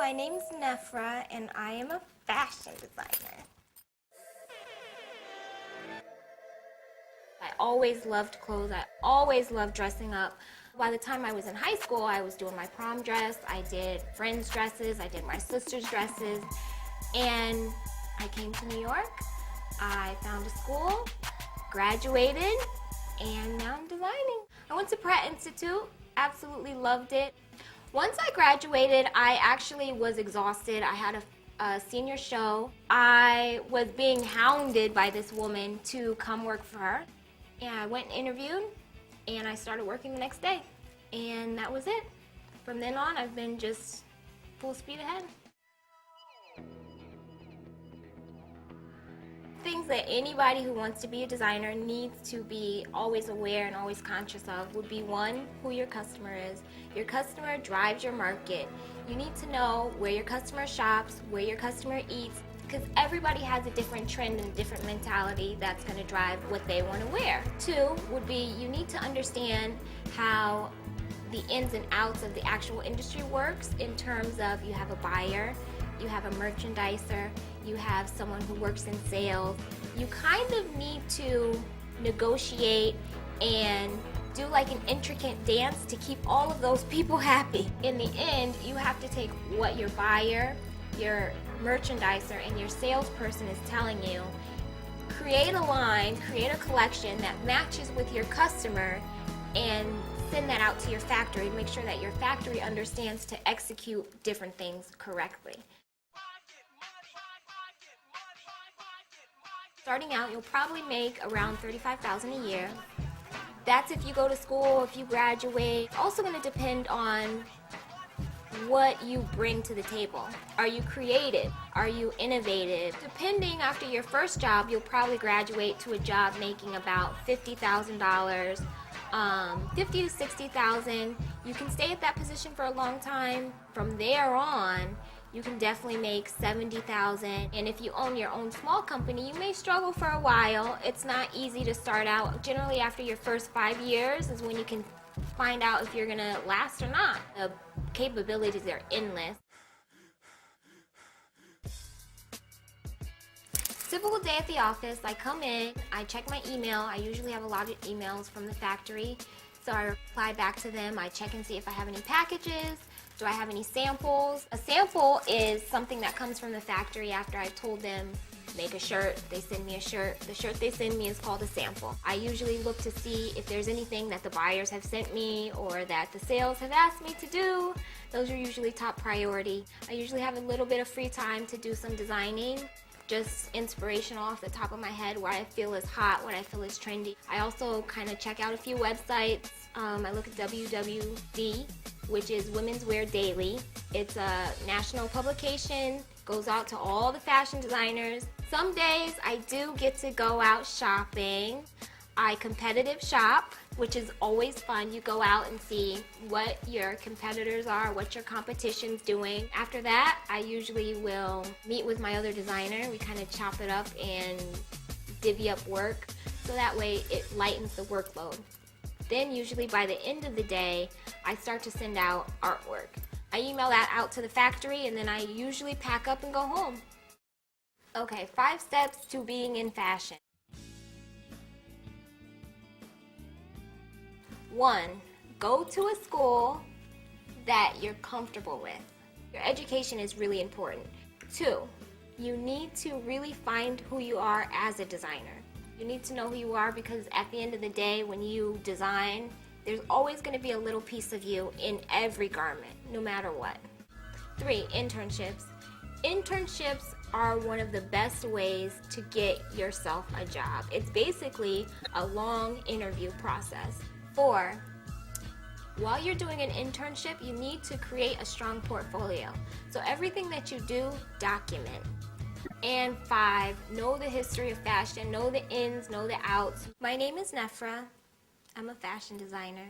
my name's Nefra, and I am a fashion designer. I always loved clothes. I always loved dressing up. By the time I was in high school, I was doing my prom dress, I did friends' dresses, I did my sister's dresses, and I came to New York. I found a school, graduated, and now I'm designing. I went to Pratt Institute, absolutely loved it. Once I graduated, I actually was exhausted. I had a senior show. I was being hounded by this woman to come work for her. And I went and interviewed, and I started working the next day. And that was it. From then on, I've been just full speed ahead. Things that anybody who wants to be a designer needs to be always aware and always conscious of would be, one, who your customer is. Your customer drives your market. You need to know where your customer shops, where your customer eats, because everybody has a different trend and a different mentality that's going to drive what they want to wear. Two would be, you need to understand how the ins and outs of the actual industry works, in terms of you have a buyer, you have a merchandiser, you have someone who works in sales. You kind of need to negotiate and do like an intricate dance to keep all of those people happy. In the end, you have to take what your buyer, your merchandiser, and your salesperson is telling you, create a line, create a collection that matches with your customer, and send that out to your factory. Make sure that your factory understands to execute different things correctly. Starting out, you'll probably make around $35,000 a year. That's if you go to school, if you graduate. It's also going to depend on what you bring to the table. Are you creative? Are you innovative? Depending, after your first job, you'll probably graduate to a job making about $50,000, $50,000 to $60,000. You can stay at that position for a long time. From there on, you can definitely make $70,000. And if you own your own small company, you may struggle for a while. It's not easy to start out. Generally, after your first 5 years is when you can find out if you're gonna last or not. The capabilities are endless. Typical day at the office, I come in, I check my email. I usually have a lot of emails from the factory, so I reply back to them. I check and see if I have any packages. Do I have any samples? A sample is something that comes from the factory after I've told them make a shirt, they send me a shirt. The shirt they send me is called a sample. I usually look to see if there's anything that the buyers have sent me or that the sales have asked me to do. Those are usually top priority. I usually have a little bit of free time to do some designing, just inspiration off the top of my head, what I feel is hot, what I feel is trendy. I also kind of check out a few websites. I look at WWD, which is Women's Wear Daily. It's a national publication, goes out to all the fashion designers. Some days I do get to go out shopping. I competitive shop, which is always fun. You go out and see what your competitors are, what your competition's doing. After that, I usually will meet with my other designer. We kind of chop it up and divvy up work, so that way it lightens the workload. Then usually by the end of the day, I start to send out artwork. I email that out to the factory, and then I usually pack up and go home. Okay, 5 steps to being in fashion. 1, go to a school that you're comfortable with. Your education is really important. 2, you need to really find who you are as a designer. You need to know who you are, because at the end of the day, when you design, there's always going to be a little piece of you in every garment, no matter what. 3, internships. Internships are one of the best ways to get yourself a job. It's basically a long interview process. 4, while you're doing an internship, you need to create a strong portfolio. So everything that you do, document. And 5, know the history of fashion, know the ins, know the outs. My name is Nefra. I'm a fashion designer,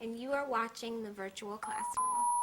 and you are watching the virtual classroom.